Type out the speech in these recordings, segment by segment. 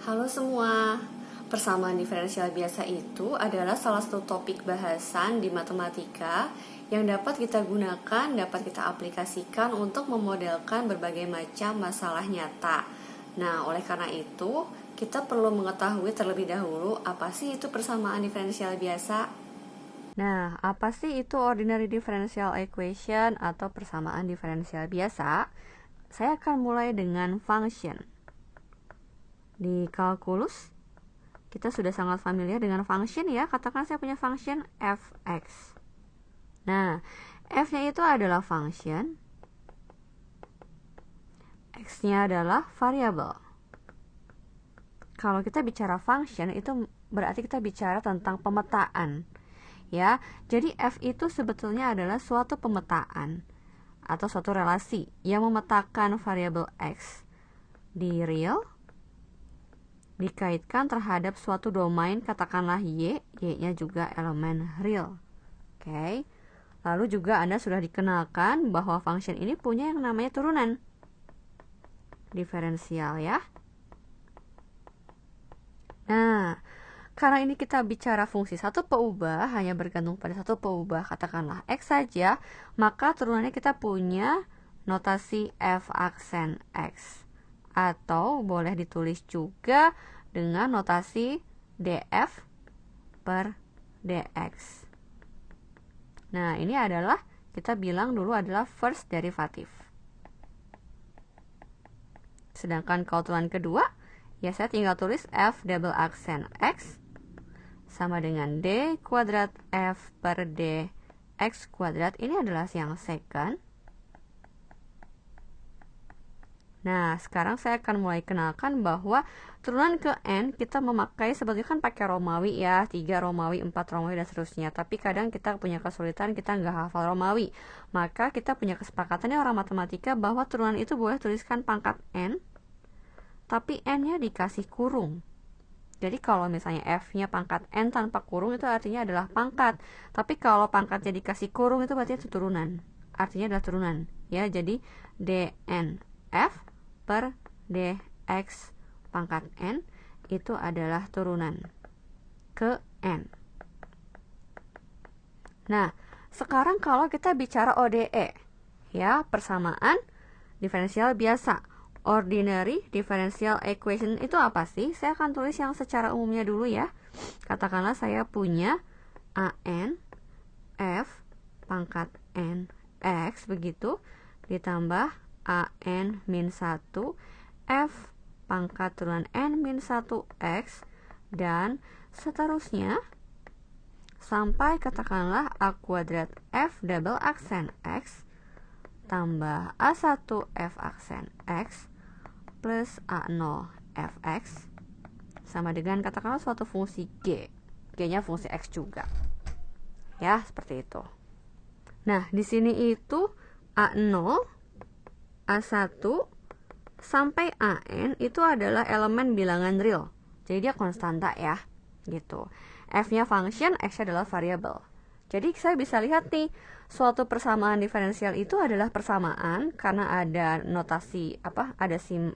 Halo semua, persamaan diferensial biasa itu adalah salah satu topik bahasan di matematika yang dapat kita gunakan, dapat kita aplikasikan untuk memodelkan berbagai macam masalah nyata. Nah, oleh karena itu, kita perlu mengetahui terlebih dahulu apa sih itu persamaan diferensial biasa. Nah, apa sih itu ordinary differential equation atau persamaan diferensial biasa? Saya akan mulai dengan function. Di kalkulus, kita sudah sangat familiar dengan function ya. Katakan saya punya function fx. Nah, f-nya itu adalah function, x-nya adalah variabel. Kalau kita bicara function, itu berarti kita bicara tentang pemetaan. Ya, jadi f itu sebetulnya adalah suatu pemetaan atau suatu relasi yang memetakan variabel x di real dikaitkan terhadap suatu domain, katakanlah y-nya juga elemen real. Oke. Lalu juga Anda sudah dikenalkan bahwa function ini punya yang namanya turunan diferensial ya. Nah, karena ini kita bicara fungsi satu peubah, hanya bergantung pada satu peubah, katakanlah x saja, maka turunannya kita punya notasi f aksen x. Atau boleh ditulis juga dengan notasi df per dx. Nah, ini adalah, kita bilang dulu adalah first derivative. Sedangkan kalau turunan kedua, ya saya tinggal tulis f double aksen x sama dengan d kuadrat f per d x kuadrat. Ini adalah yang second. Nah, sekarang saya akan mulai kenalkan bahwa turunan ke n kita memakai, sebetulnya kan pakai Romawi ya, 3 Romawi, 4 Romawi, dan seterusnya. Tapi kadang kita punya kesulitan, kita nggak hafal Romawi. Maka kita punya kesepakatannya orang matematika bahwa turunan itu boleh tuliskan pangkat n, tapi n-nya dikasih kurung. Jadi kalau misalnya f-nya pangkat n tanpa kurung itu artinya adalah pangkat. Tapi kalau pangkatnya dikasih kurung itu berarti itu turunan. Artinya adalah turunan. Ya, jadi dnf per dx pangkat n itu adalah turunan ke n. Nah, sekarang kalau kita bicara ODE, ya, persamaan diferensial biasa. Ordinary differential equation itu apa sih? Saya akan tulis yang secara umumnya dulu ya. Katakanlah saya punya an f pangkat n x begitu, ditambah an min 1 f pangkat turunan n min 1 x, dan seterusnya sampai katakanlah a kuadrat f double aksen x tambah a1 f aksen x plus a0 fx sama dengan katakanlah suatu fungsi g-nya fungsi x juga. Ya, seperti itu. Nah, di sini itu a0, a1 sampai an itu adalah elemen bilangan real. Jadi dia konstanta ya, gitu. F-nya function, X-nya adalah variabel. Jadi saya bisa lihat nih, suatu persamaan diferensial itu adalah persamaan karena ada notasi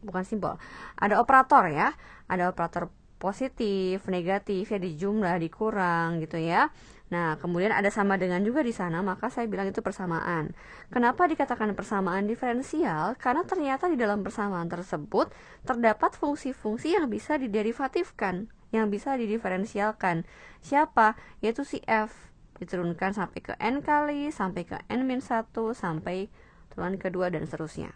bukan simbol, ada operator ya, ada operator positif, negatif ya, dijumlah, dikurang gitu ya. Nah, kemudian ada sama dengan juga di sana, maka saya bilang itu persamaan. Kenapa dikatakan persamaan diferensial? Karena ternyata di dalam persamaan tersebut terdapat fungsi-fungsi yang bisa diderivatifkan, yang bisa didiferensialkan. Siapa? Yaitu si f. Diturunkan sampai ke n kali, sampai ke n-1, sampai turunan kedua, dan seterusnya.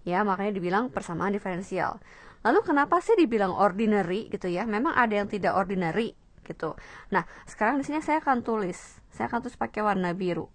Ya, makanya dibilang persamaan diferensial. Lalu kenapa sih dibilang ordinary gitu ya? Memang ada yang tidak ordinary gitu. Nah, sekarang di sini saya akan tulis pakai warna biru.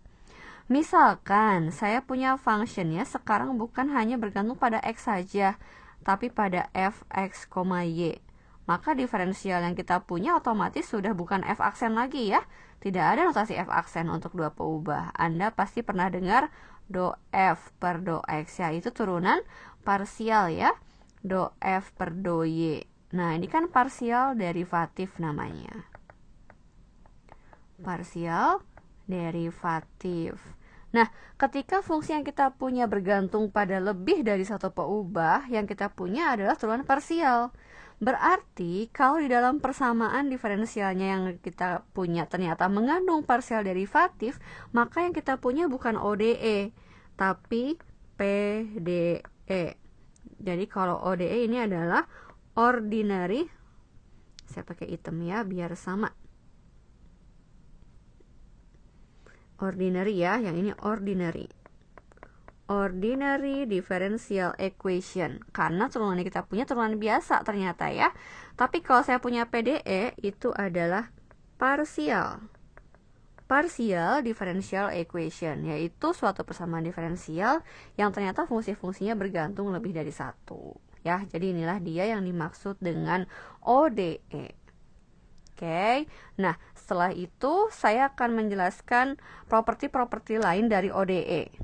Misalkan saya punya function ya, sekarang bukan hanya bergantung pada x saja, tapi pada fx, y. Maka diferensial yang kita punya otomatis sudah bukan f aksen lagi ya. Tidak ada notasi f aksen untuk dua peubah. Anda pasti pernah dengar do f per do x ya, itu turunan parsial ya, do f per do y. Nah, ini kan parsial derivatif namanya. Parsial derivatif. Nah, ketika fungsi yang kita punya bergantung pada lebih dari satu peubah, yang kita punya adalah turunan parsial. Berarti, kalau di dalam persamaan diferensialnya yang kita punya ternyata mengandung parsial derivatif, maka yang kita punya bukan ODE, tapi PDE. Jadi kalau ODE ini adalah ordinary, saya pakai hitam ya biar sama. Ordinary ya, yang ini ordinary differential equation, karena turunan yang kita punya turunan biasa ternyata ya. Tapi kalau saya punya PDE itu adalah parsial differential equation, yaitu suatu persamaan diferensial yang ternyata fungsi-fungsinya bergantung lebih dari satu ya. Jadi inilah dia yang dimaksud dengan ODE. Oke, nah setelah itu saya akan menjelaskan properti-properti lain dari ODE.